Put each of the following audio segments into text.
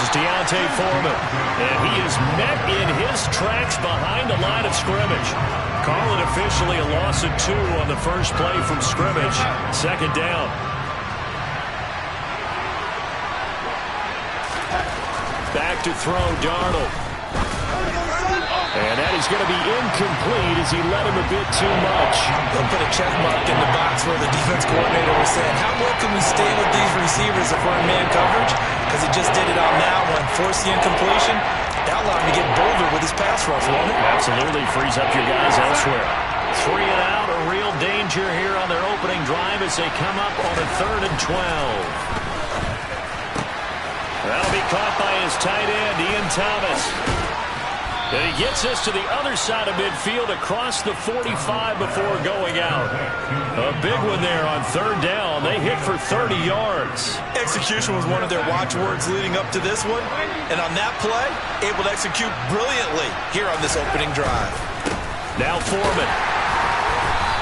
is Deontay Foreman. And he is met in his tracks behind the line of scrimmage. Call it officially a loss of 2 on the first play from scrimmage. Second down. Back to throw, Darnold. And that is going to be incomplete as he led him a bit too much. He'll put a check mark in the box where the defense coordinator was saying, how well can we stay with these receivers if we're in man coverage? Because he just did it on that one. Force the incompletion. That allowed him to get bolder with his pass rush, won't it? Absolutely. Frees up your guys elsewhere. 3 and out. A real danger here on their opening drive as they come up on a 3rd and 12. That'll be caught by his tight end, Ian Thomas. And he gets us to the other side of midfield across the 45 before going out. A big one there on 3rd down. They hit for 30 yards. Execution was one of their watchwords leading up to this one. And on that play, able to execute brilliantly here on this opening drive. Now Foreman.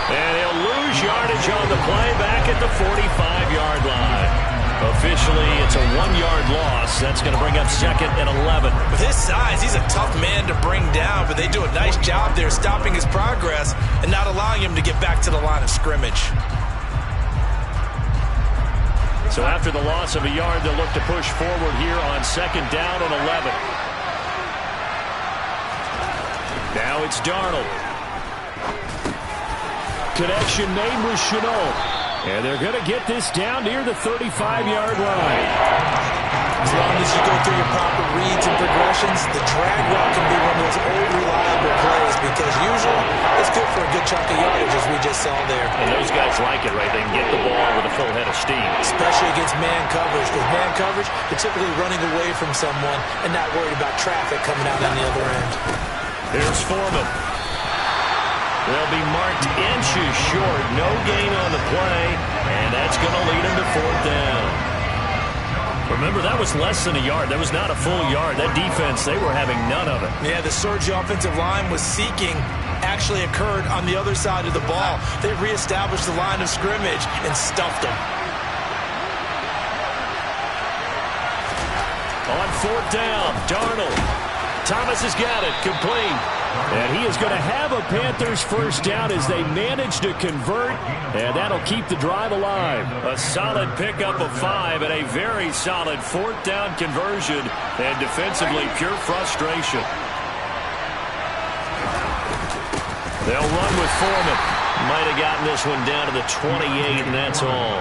And he'll lose yardage on the play back at the 45-yard line. Officially, it's a 1-yard loss. That's going to bring up 2nd and 11. With his size, he's a tough man to bring down, but they do a nice job there stopping his progress and not allowing him to get back to the line of scrimmage. So after the loss of a yard, they'll look to push forward here on 2nd down and 11. Now it's Darnold. Connection made with Chenault. And they're going to get this down near the 35-yard line. As long as you go through your proper reads and progressions, the drag route can be one of those old reliable plays because usually it's good for a good chunk of yardage, as we just saw there. And those guys like it, right? They can get the ball with a full head of steam. Especially against man coverage. With man coverage, they're typically running away from someone and not worried about traffic coming out on the other end. Here's Foreman. They'll be marked inches short. No gain on the play, and that's going to lead him to 4th down. Remember, that was less than a yard. That was not a full yard. That defense, they were having none of it. Yeah, the surge the offensive line was seeking actually occurred on the other side of the ball. They reestablished the line of scrimmage and stuffed them. On 4th down, Darnold. Thomas has got it, complete. And he is going to have a Panthers first down as they manage to convert, and that'll keep the drive alive. A solid pickup of 5 and a very solid 4th down conversion, and defensively pure frustration. They'll run with Foreman. Might have gotten this one down to the 28, and that's all.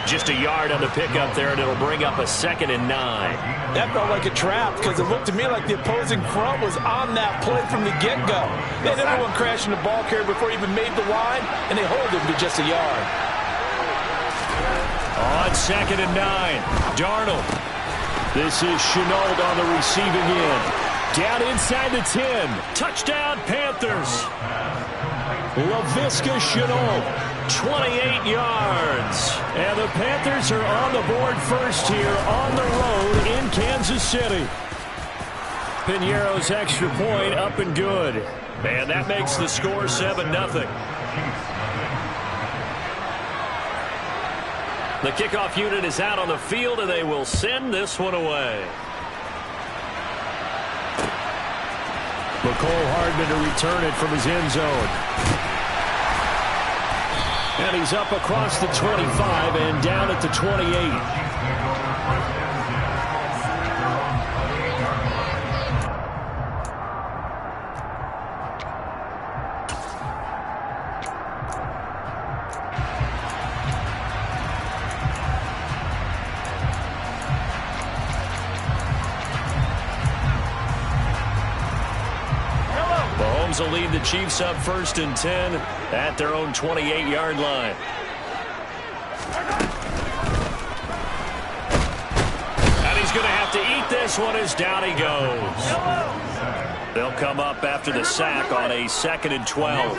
Just a yard on the pickup there, and it'll bring up a 2nd and 9. That felt like a trap because it looked to me like the opposing front was on that play from the get-go. They had everyone crashing the ball carrier before he even made the line, and they hold him to just a yard. On 2nd and 9, Darnold. This is Chenault on the receiving end. Down inside the 10. Touchdown, Panthers. Laviska Chenault. 28 yards. And the Panthers are on the board first here on the road in Kansas City. Piñeiro's extra point up and good. And that makes the score 7-0. The kickoff unit is out on the field, and they will send this one away. McCole Hardman to return it from his end zone. And he's up across the 25 and down at the 28. Will lead the Chiefs up 1st and 10 at their own 28-yard line. And he's going to have to eat this one as down he goes. They'll come up after the sack on a 2nd and 12.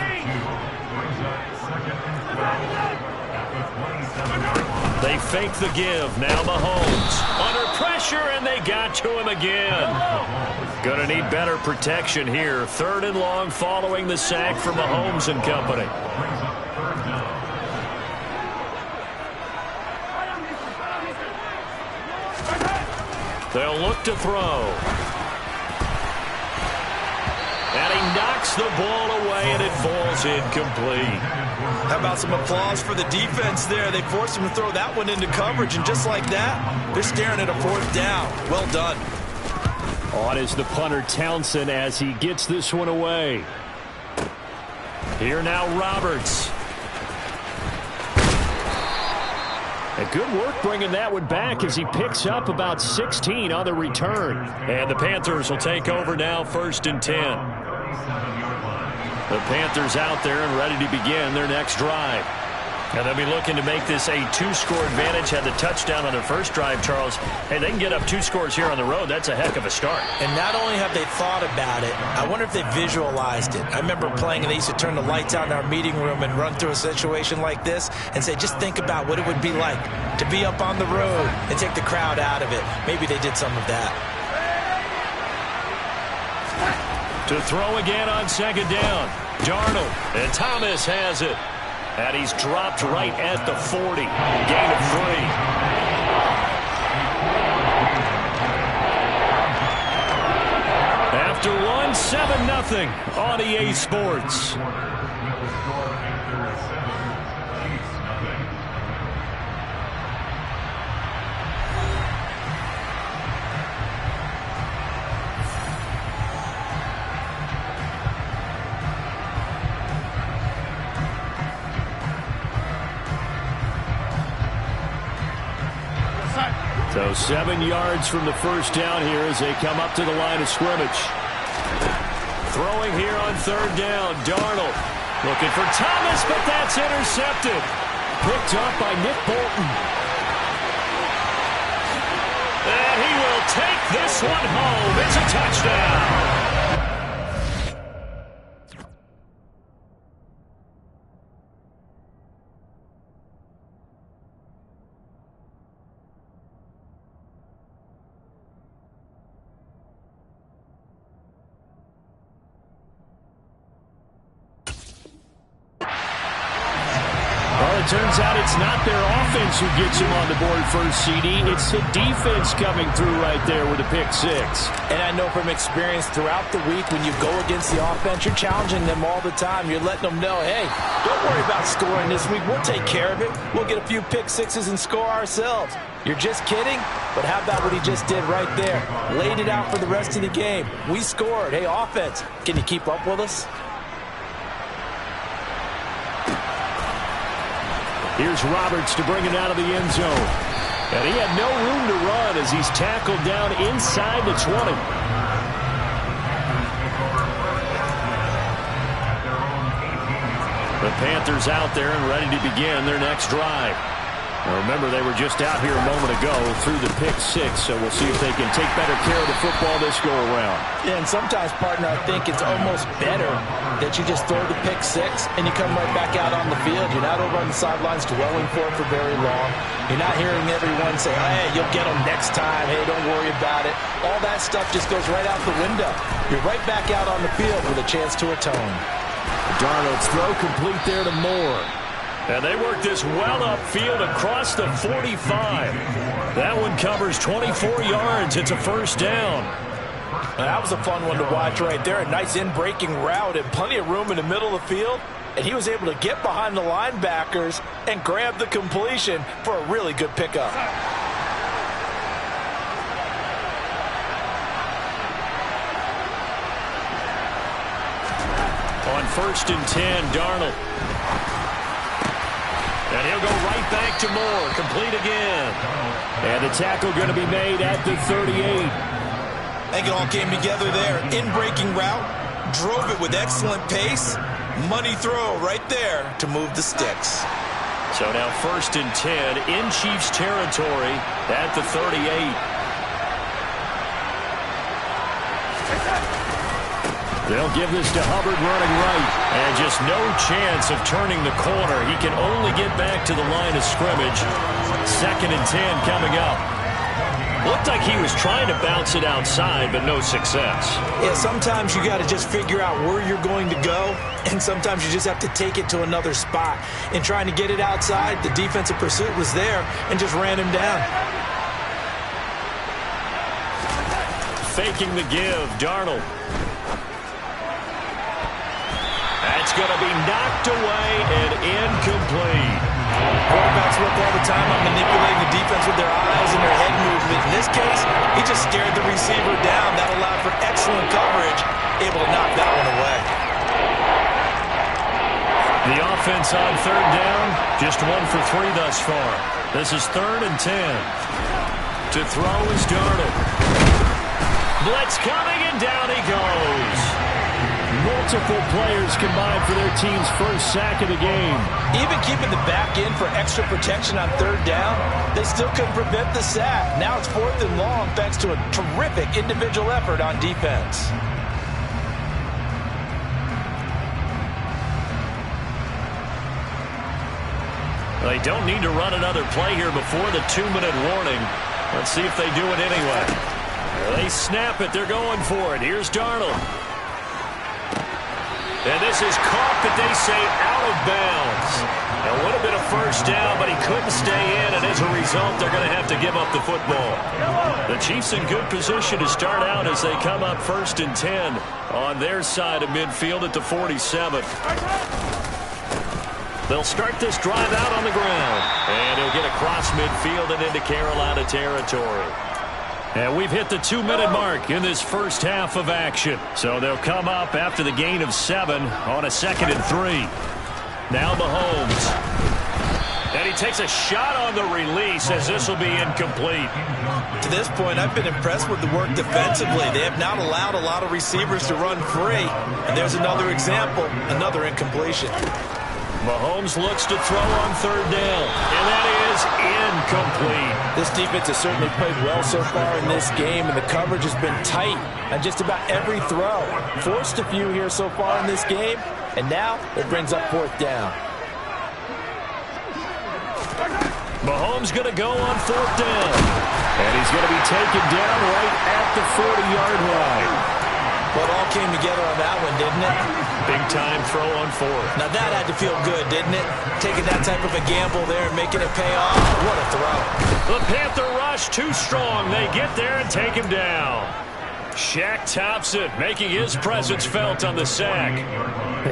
They fake the give. Now Mahomes under pressure, and they got to him again. Going to need better protection here. 3rd and long following the sack from Mahomes and company. They'll look to throw. And he knocks the ball away, and it falls incomplete. How about some applause for the defense there? They forced him to throw that one into coverage, and just like that, they're staring at a 4th down. Well done. On is the punter, Townsend, as he gets this one away. Here now, Roberts. And good work bringing that one back as he picks up about 16 on the return. And the Panthers will take over now, 1st and 10. The Panthers out there and ready to begin their next drive. And they'll be looking to make this a 2-score advantage. Had the touchdown on their first drive, Charles. Hey, they can get up 2 scores here on the road. That's a heck of a start. And not only have they thought about it, I wonder if they visualized it. I remember playing, and they used to turn the lights out in our meeting room and run through a situation like this and say, just think about what it would be like to be up on the road and take the crowd out of it. Maybe they did some of that. To throw again on 2nd down. Darnold, and Thomas has it. And he's dropped right at the 40. Gain of 3. After one, 7-0 on EA Sports. So 7 yards from the first down here as they come up to the line of scrimmage. Throwing here on 3rd down, Darnold. Looking for Thomas, but that's intercepted. Picked up by Nick Bolton. And he will take this one home. It's a touchdown. It turns out it's not their offense who gets them on the board first, CD. It's the defense coming through right there with a pick 6. And I know from experience throughout the week, when you go against the offense, you're challenging them all the time. You're letting them know, hey, don't worry about scoring this week. We'll take care of it. We'll get a few pick 6s and score ourselves. You're just kidding? But how about what he just did right there? Laid it out for the rest of the game. We scored. Hey, offense, can you keep up with us? Here's Roberts to bring it out of the end zone. And he had no room to run as he's tackled down inside the 20. The Panthers out there and ready to begin their next drive. Now remember, they were just out here a moment ago through the pick 6, so we'll see if they can take better care of the football this go-around. Yeah, and sometimes, partner, I think it's almost better that you just throw the pick 6 and you come right back out on the field. You're not over on the sidelines dwelling for it for very long. You're not hearing everyone say, hey, you'll get them next time. Hey, don't worry about it. All that stuff just goes right out the window. You're right back out on the field with a chance to atone. Darnold's throw complete there to Moore. And they work this well upfield across the 45. That one covers 24 yards. It's a 1st down. That was a fun one to watch right there. A nice in-breaking route and plenty of room in the middle of the field. And he was able to get behind the linebackers and grab the completion for a really good pickup. On 1st and 10, Darnold. And he'll go right back to Moore. Complete again. And the tackle going to be made at the 38. I think it all came together there. In-breaking route. Drove it with excellent pace. Money throw right there to move the sticks. So now 1st and 10 in Chiefs territory at the 38. They'll give this to Hubbard running right. And just no chance of turning the corner. He can only get back to the line of scrimmage. 2nd and 10 coming up. Looked like he was trying to bounce it outside, but no success. Yeah, sometimes you got to just figure out where you're going to go, and sometimes you just have to take it to another spot. In trying to get it outside, the defensive pursuit was there and just ran him down. faking the give. Darnold. That's going to be knocked away and incomplete. Quarterbacks work all the time on manipulating the defense with their eyes and their head movement. In this case, he just stared the receiver down. That allowed for excellent coverage, able to knock that one away. The offense on third down, just 1 for 3 thus far. This is 3rd and 10. To throw is Darnold. Blitz coming, and down he goes. Multiple players combined for their team's first sack of the game. Even keeping the back in for extra protection on third down, they still couldn't prevent the sack. Now it's 4th and long thanks to a terrific individual effort on defense. They don't need to run another play here before the 2-minute warning. Let's see if they do it anyway. They snap it. They're going for it. Here's Darnold. And this is caught, but they say out of bounds. It would have been a first down, but he couldn't stay in, and as a result, they're going to have to give up the football. The Chiefs in good position to start out as they come up 1st and 10 on their side of midfield at the 47. They'll start this drive out on the ground, and he'll get across midfield and into Carolina territory. And we've hit the 2-minute mark in this first half of action. So they'll come up after the gain of 7 on a 2nd and 3. Now Mahomes. And he takes a shot on the release as this will be incomplete. To this point, I've been impressed with the work defensively. They have not allowed a lot of receivers to run free. And there's another example, another incompletion. Mahomes looks to throw on 3rd down, and that is incomplete. This defense has certainly played well so far in this game, and the coverage has been tight on just about every throw. Forced a few here so far in this game, and now it brings up 4th down. Mahomes going to go on 4th down, and he's going to be taken down right at the 40-yard line. Well, it all came together on that one, didn't it? Big-time throw on 4th. Now, that had to feel good, didn't it? Taking that type of a gamble there and making it pay off. What a throw. The Panther rush too strong. They get there and take him down. Shaq tops it, making his presence felt on the sack.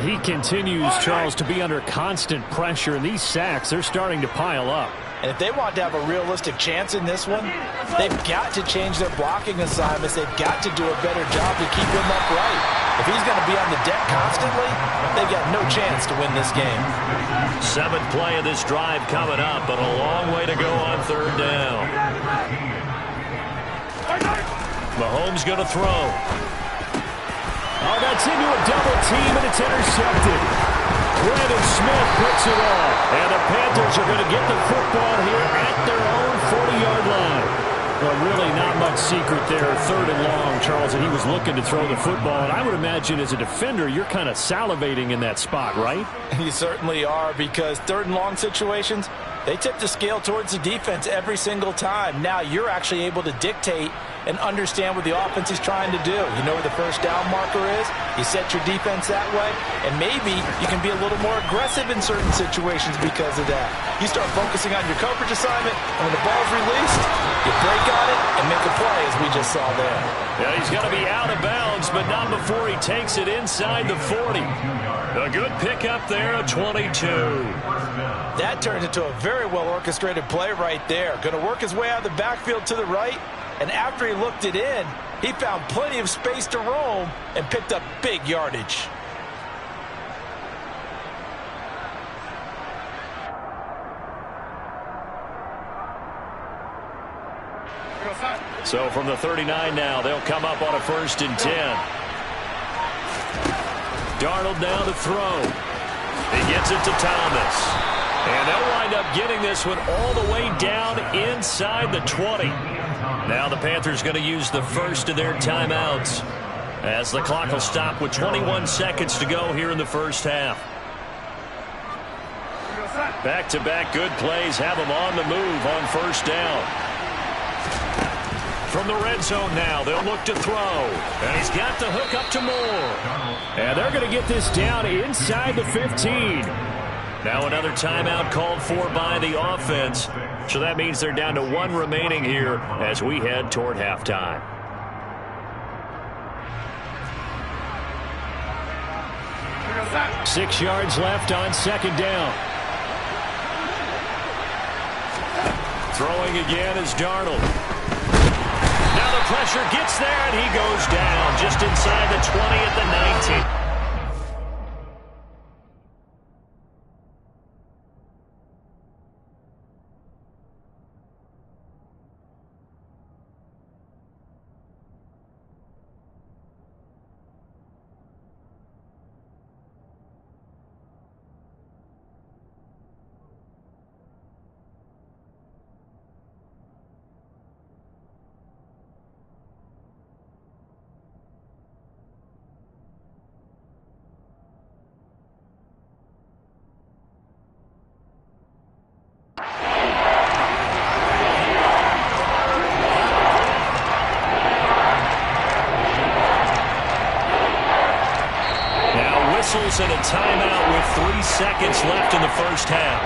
He continues, Charles, to be under constant pressure, and these sacks, they're starting to pile up. And if they want to have a realistic chance in this one, they've got to change their blocking assignments. They've got to do a better job to keep him upright. If he's going to be on the deck constantly, they've got no chance to win this game. 7th play of this drive coming up, but a long way to go on 3rd down. Mahomes going to throw. Oh, that's into a double team, and it's intercepted. Brandon Smith picks it off, and the Panthers are going to get the football here at their own 40-yard line. Well, really not much secret there. 3rd and long, Charles, and he was looking to throw the football. And I would imagine as a defender, you're kind of salivating in that spot, right? You certainly are, because 3rd and long situations, they tip the scale towards the defense every single time. Now you're actually able to dictate and understand what the offense is trying to do. You know where the first down marker is. You set your defense that way, and maybe you can be a little more aggressive in certain situations because of that. You start focusing on your coverage assignment, and when the ball's released, you break on it and make a play, as we just saw there. Yeah, he's got to be out of bounds, but not before he takes it inside the 40. A good pickup there, a 22. That turns into a very well-orchestrated play right there. Going to work his way out of the backfield to the right, and after he looked it in, he found plenty of space to roam and picked up big yardage. So from the 39 now, they'll come up on a 1st and 10. Darnold now to throw. He gets it to Thomas. And they'll wind up getting this one all the way down inside the 20. Now the Panthers going to use the first of their timeouts as the clock will stop with 21 seconds to go here in the first half. Back-to-back good plays have them on the move on 1st down. From the red zone now, they'll look to throw. And he's got the hook up to Moore. And they're going to get this down inside the 15. Now another timeout called for by the offense. So that means they're down to 1 remaining here as we head toward halftime. 6 yards left on second down. Throwing again is Darnold. Now the pressure gets there, and he goes down just inside the 20 at the 19. And a timeout with 3 seconds left in the first half.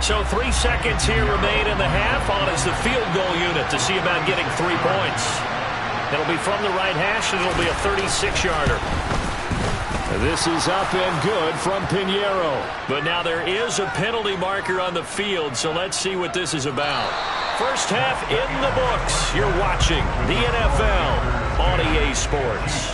So 3 seconds here remain in the half. On is the field goal unit to see about getting 3 points. It'll be from the right hash, and it'll be a 36-yarder. This is up and good from Pinheiro. But now there is a penalty marker on the field, so let's see what this is about. First half in the books. You're watching the NFL on EA Sports.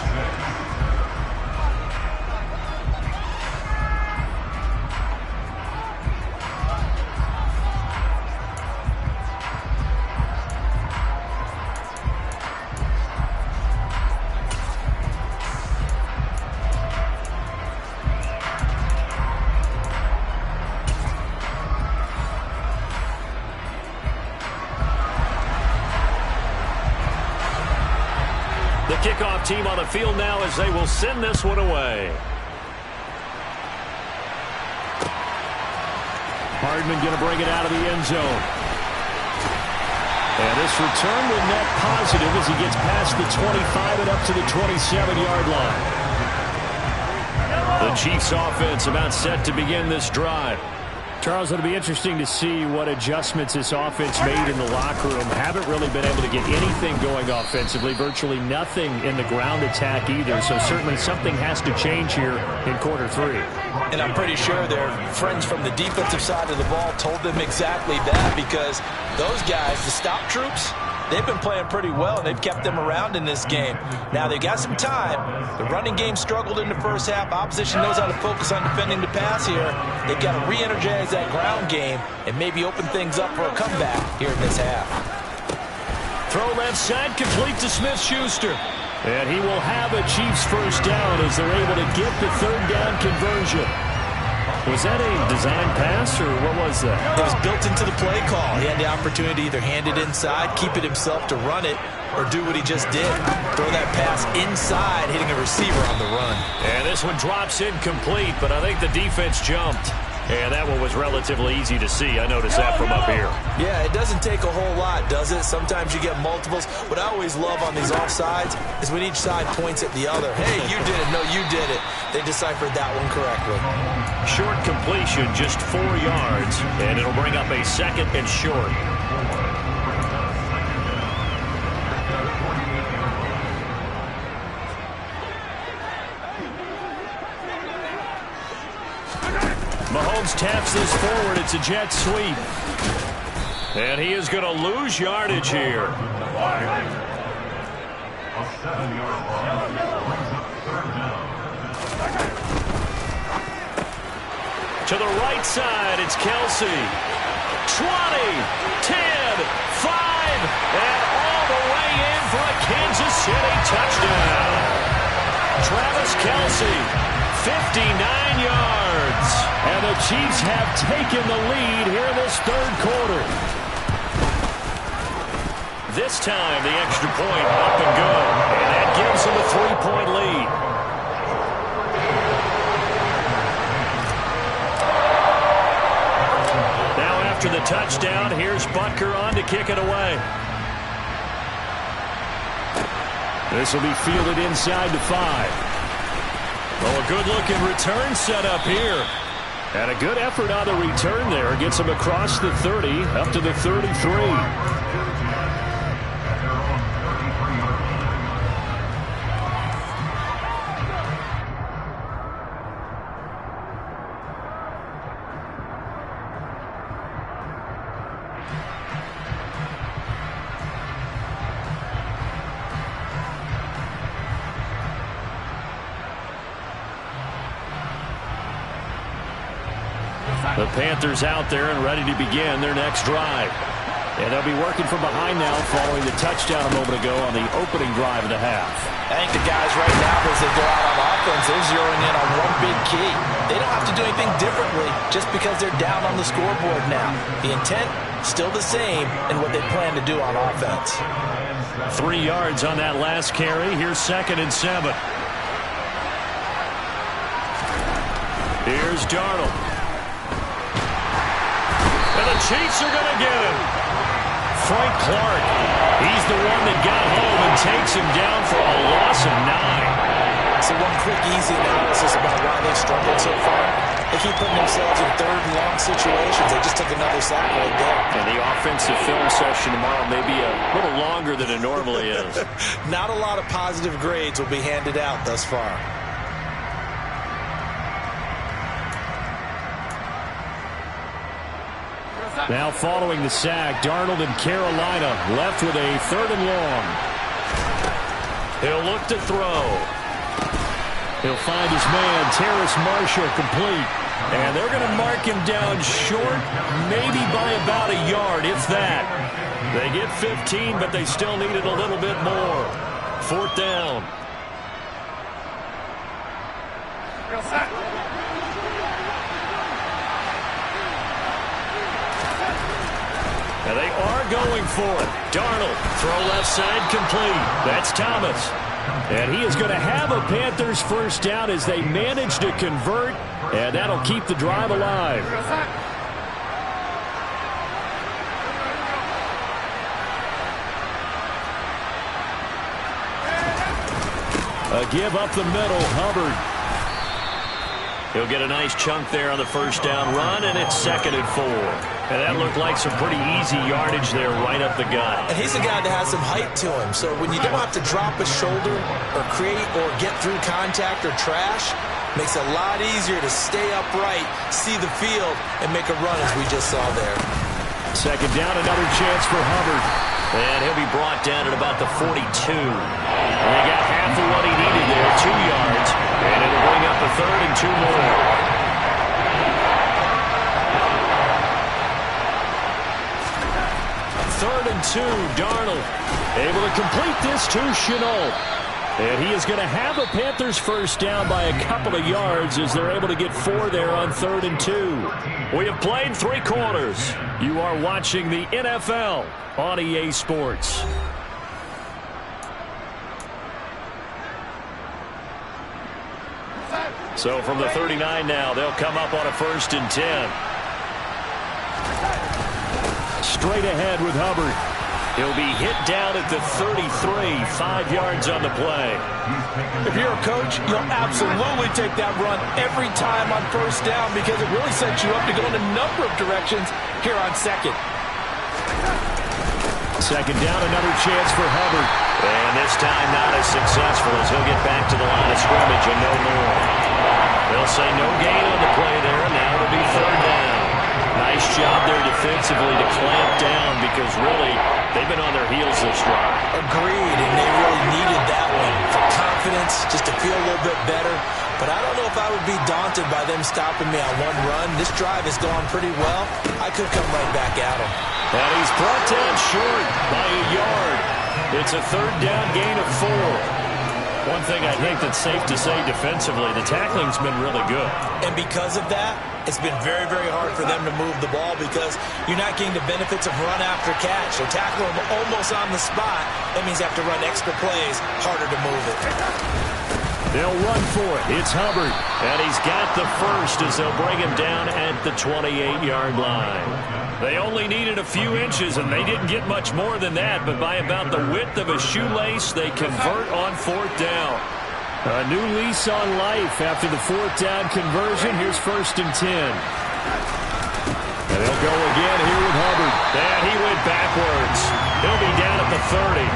Kickoff team on the field now as they will send this one away. Hardman going to bring it out of the end zone. And this return will net positive as he gets past the 25 and up to the 27-yard line. The Chiefs offense about set to begin this drive. Charles, it'll be interesting to see what adjustments this offense made in the locker room. Haven't really been able to get anything going offensively, virtually nothing in the ground attack either. So certainly something has to change here in quarter 3. And I'm pretty sure their friends from the defensive side of the ball told them exactly that, because those guys, the stop troops, they've been playing pretty well, and they've kept them around in this game. Now, they've got some time. The running game struggled in the first half. Opposition knows how to focus on defending the pass here. They've got to re-energize that ground game and maybe open things up for a comeback here in this half. Throw left side, complete to Smith-Schuster. And he will have a Chiefs first down as they're able to get the third down conversion. Was that a design pass, or what was that? It was built into the play call. He had the opportunity to either hand it inside, keep it himself to run it, or do what he just did. Throw that pass inside, hitting a receiver on the run. And this one drops incomplete, but I think the defense jumped. And that one was relatively easy to see. I noticed that from up here. Yeah, it doesn't take a whole lot, does it? Sometimes you get multiples. What I always love on these offsides is when each side points at the other. Hey, you did it. No, you did it. They deciphered that one correctly. Short completion, just 4 yards. And it'll bring up a second and short. Mahomes taps this forward. It's a jet sweep. And he is going to lose yardage here. To the right side, it's Kelsey. 20, 10, 5, and all the way in for a Kansas City touchdown. Travis Kelsey, 59 yards. And the Chiefs have taken the lead here in this third quarter. This time, the extra point up and good. And that gives them a 3-point lead. Now after the touchdown, here's Butker on to kick it away. This will be fielded inside the 5. Oh, a good-looking return set up here. And a good effort on the return there. Gets him across the 30, up to the 33. The Panthers out there and ready to begin their next drive. And they'll be working from behind now following the touchdown a moment ago on the opening drive of the half. I think the guys right now, as they go out on offense, they're zeroing in on one big key. They don't have to do anything differently just because they're down on the scoreboard now. The intent, still the same in what they plan to do on offense. 3 yards on that last carry. Here's 2nd and 7. Here's Darnold. And the Chiefs are going to get him. Frank Clark, he's the one that got home and takes him down for a loss of 9. So one quick, easy analysis about why they've struggled so far. They keep putting themselves in 3rd and long situations. They just took another sack right there. And the offensive film session tomorrow may be a little longer than it normally is. Not a lot of positive grades will be handed out thus far. Now following the sack, Darnold in Carolina left with a 3rd and long. He'll look to throw. He'll find his man, Terrace Marshall, complete. And they're going to mark him down short, maybe by about a yard, if that. They get 15, but they still needed a little bit more. 4th down. And they are going for it. Darnold, throw left side, complete. That's Thomas. And he is going to have a Panthers first down as they manage to convert, and that'll keep the drive alive. A give up the middle, Hubbard. He'll get a nice chunk there on the first down run, and it's 2nd and 4. And that looked like some pretty easy yardage there right up the gut. And he's a guy that has some height to him. So when you don't have to drop a shoulder or create or get through contact or trash, makes it a lot easier to stay upright, see the field, and make a run as we just saw there. 2nd down, another chance for Hubbard. And he'll be brought down at about the 42. And they got half of what he needed there, 2 yards. And it'll bring up a 3rd and 2 more. Third and 2, Darnold able to complete this to Shenault. And he is going to have a Panthers first down by a couple of yards as they're able to get 4 there on 3rd and 2. We have played 3 quarters. You are watching the NFL on EA Sports. So from the 39 now, they'll come up on a 1st and 10. Straight ahead with Hubbard. He'll be hit down at the 33, 5 yards on the play. If you're a coach, you'll absolutely take that run every time on 1st down because it really sets you up to go in a number of directions here on 2nd. 2nd down, another chance for Hubbard. And this time not as successful as he'll get back to the line of scrimmage and no more. They'll say no gain on the play there, and now it'll be 3rd down. Nice job there defensively to clamp down because really they've been on their heels this drive. Agreed, and they really needed that one for confidence, just to feel a little bit better. But I don't know if I would be daunted by them stopping me on one run. This drive has gone pretty well. I could come right back at them. And he's brought down short by a yard. It's a 3rd down gain of 4. One thing I think that's safe to say defensively, the tackling's been really good. And because of that, it's been very, very hard for them to move the ball because you're not getting the benefits of run after catch. They tackle them almost on the spot. That means you have to run extra plays, harder to move it. They'll run for it. It's Hubbard. And he's got the first as they'll bring him down at the 28-yard line. They only needed a few inches, and they didn't get much more than that. But by about the width of a shoelace, they convert on 4th down. A new lease on life after the 4th down conversion. Here's 1st and 10. And they'll go again here with Hubbard. And he went backwards. He'll be down at the 30.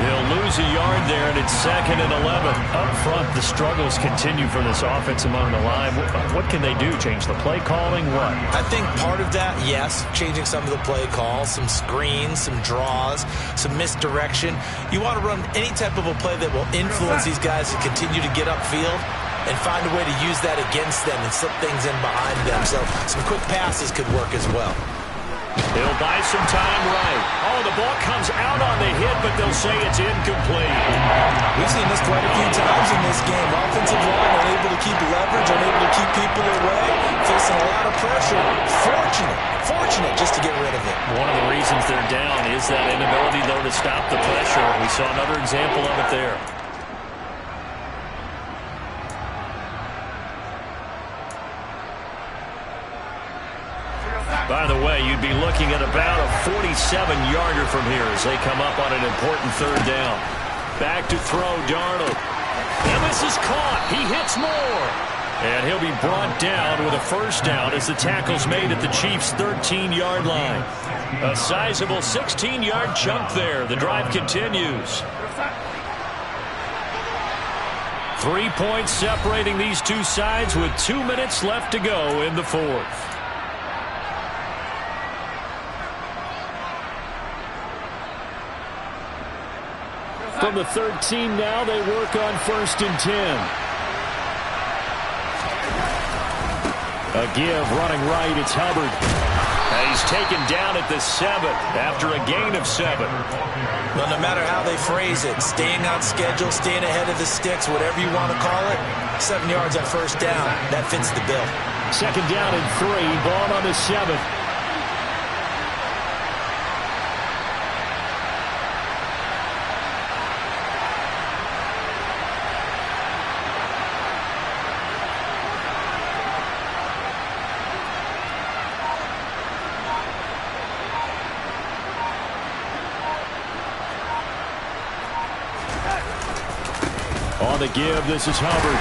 He'll lose a yard there, and it's 2nd and 11. Up front, the struggles continue for this offense among the line. What can they do? Change the play calling? What? I think part of that, yes, changing some of the play calls, some screens, some draws, some misdirection. You want to run any type of a play that will influence these guys to continue to get upfield. and find a way to use that against them and slip things in behind them. So some quick passes could work as well. He'll buy some time right. Oh, the ball comes out on the hit, but they'll say it's incomplete. We've seen this quite a few times in this game. Offensive line unable to keep leverage, unable to keep people away, facing a lot of pressure. Fortunate just to get rid of it. One of the reasons they're down is that inability, though, to stop the pressure. We saw another example of it there. By the way, you'd be looking at about a 47-yarder from here as they come up on an important third down. Back to throw, Darnold. And this is caught. He hits more. And he'll be brought down with a first down as the tackle's made at the Chiefs' 13-yard line. A sizable 16-yard chunk there. The drive continues. 3 points separating these two sides with 2 minutes left to go in the fourth. From the 13 now, they work on 1st and 10. A give, running right, it's Hubbard. And he's taken down at the 7 after a gain of 7. Well, no matter how they phrase it, staying on schedule, staying ahead of the sticks, whatever you want to call it, 7 yards on first down, that fits the bill. 2nd down and 3, ball on the 7. On the give, this is Hubbard.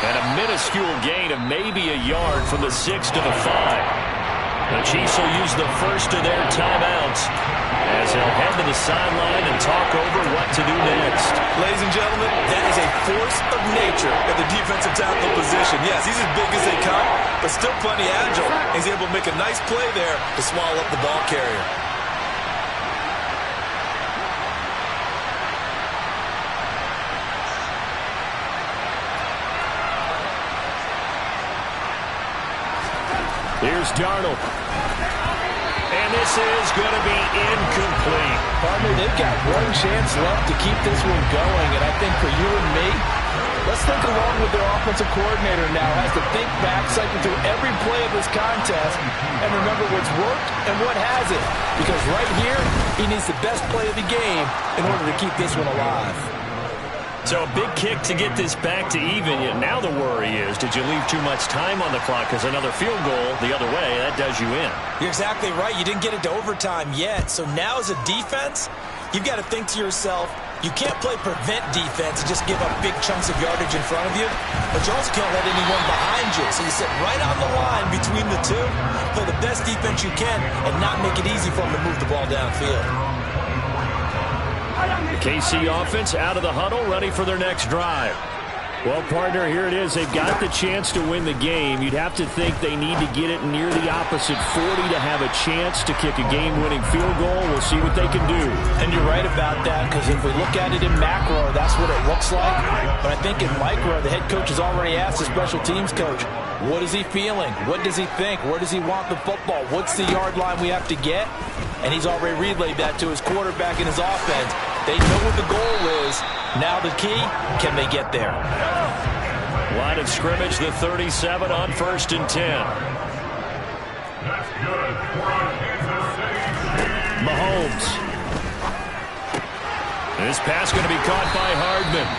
And a minuscule gain of maybe a yard from the 6 to the 5. The Chiefs will use the first of their timeouts as they'll head to the sideline and talk over what to do next. Ladies and gentlemen, that is a force of nature at the defensive tackle position. Yes, he's as big as they come, but still plenty agile. He's able to make a nice play there to swallow up the ball carrier. Here's Darnold. And this is going to be incomplete. Partner, they've got one chance left to keep this one going, and I think for you and me, let's think along with their offensive coordinator now. Has to think back, cycle through every play of this contest, and remember what's worked and what hasn't. Because right here, he needs the best play of the game in order to keep this one alive. So a big kick to get this back to even. Yet now the worry is, did you leave too much time on the clock? Because another field goal the other way, that does you in. You're exactly right. You didn't get it to overtime yet. So now as a defense, you've got to think to yourself, you can't play prevent defense and just give up big chunks of yardage in front of you, but you also can't let anyone behind you. So you sit right on the line between the two, play the best defense you can, and not make it easy for them to move the ball downfield. The KC offense out of the huddle, ready for their next drive. Well, partner, here it is. They've got the chance to win the game. You'd have to think they need to get it near the opposite 40 to have a chance to kick a game-winning field goal. We'll see what they can do. And you're right about that, because if we look at it in macro, that's what it looks like. But I think in micro, the head coach has already asked the special teams coach, what is he feeling? What does he think? Where does he want the football? What's the yard line we have to get? And he's already relayed that to his quarterback and his offense. They know what the goal is. Now the key, can they get there? Line of scrimmage, the 37 on 1st and 10. Mahomes. This pass going to be caught by Hardman.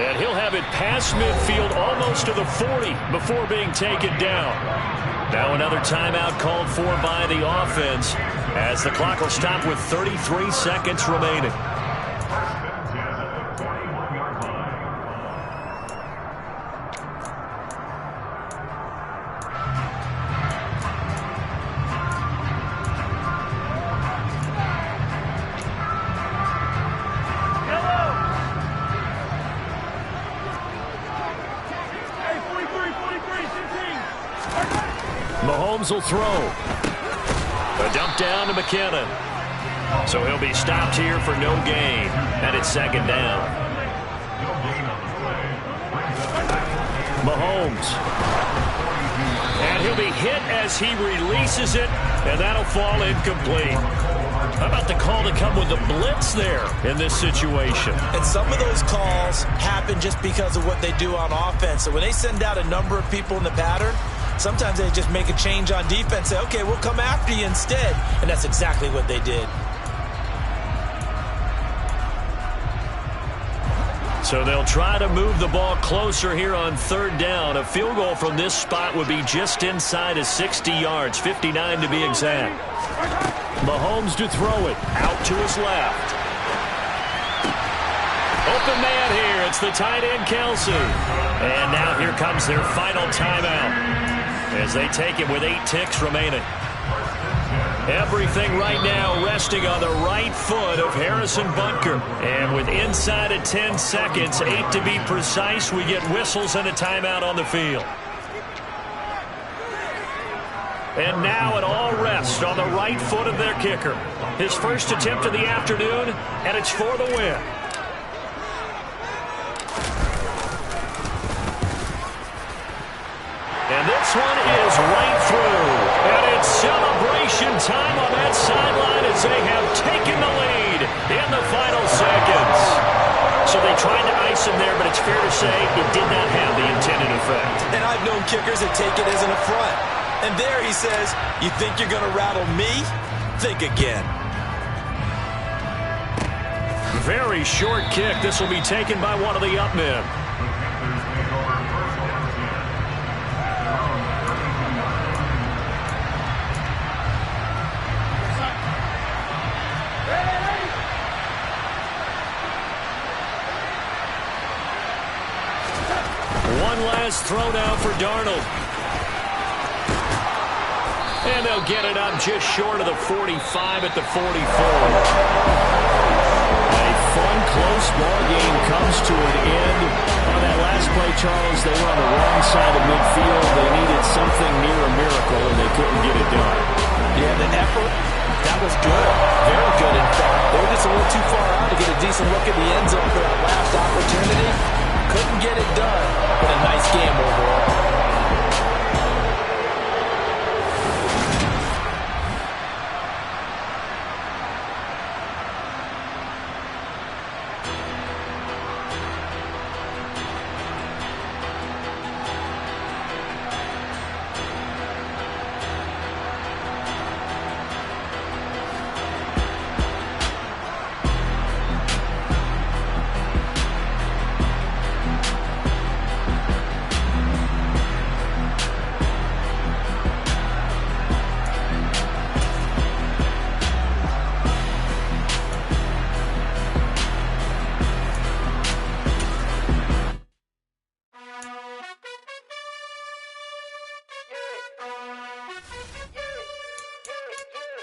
And he'll have it past midfield almost to the 40 before being taken down. Now another timeout called for by the offense as the clock will stop with 33 seconds remaining. Mahomes will throw. A dump down to McKinnon. So he'll be stopped here for no gain. And it's 2nd down. Mahomes. And he'll be hit as he releases it, and that'll fall incomplete. How about the call to come with the blitz there in this situation? And some of those calls happen just because of what they do on offense. So when they send out a number of people in the pattern, sometimes they just make a change on defense, say, okay, we'll come after you instead. And that's exactly what they did. So they'll try to move the ball closer here on third down. A field goal from this spot would be just inside of 60 yards, 59 to be exact. Mahomes to throw it, out to his left. Open man here, it's the tight end Kelsey. And now here comes their final timeout as they take it with 8 ticks remaining. Everything right now resting on the right foot of Harrison Butker. And with inside of 10 seconds, 8 to be precise, we get whistles and a timeout on the field. And now it all rests on the right foot of their kicker. His first attempt of the afternoon, and it's for the win. And this one is right through. And it's celebration time on that sideline as they have taken the lead in the final seconds. So they tried to ice him there, but it's fair to say it did not have the intended effect. And I've known kickers that take it as an affront. And there he says, you think you're going to rattle me? Think again. Very short kick. This will be taken by one of the up men. One last throw now for Darnold. And they'll get it up just short of the 45 at the 44. A fun, close ball game comes to an end. On that last play, Charles, they were on the wrong side of midfield. They needed something near a miracle, and they couldn't get it done. Yeah, the effort, that was good. Very good, in fact. They were just a little too far out to get a decent look at the end zone for that last opportunity. Couldn't get it done, but a nice game overall.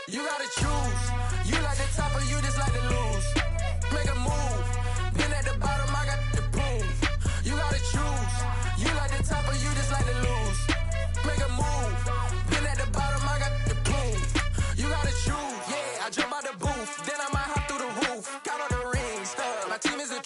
You gotta choose.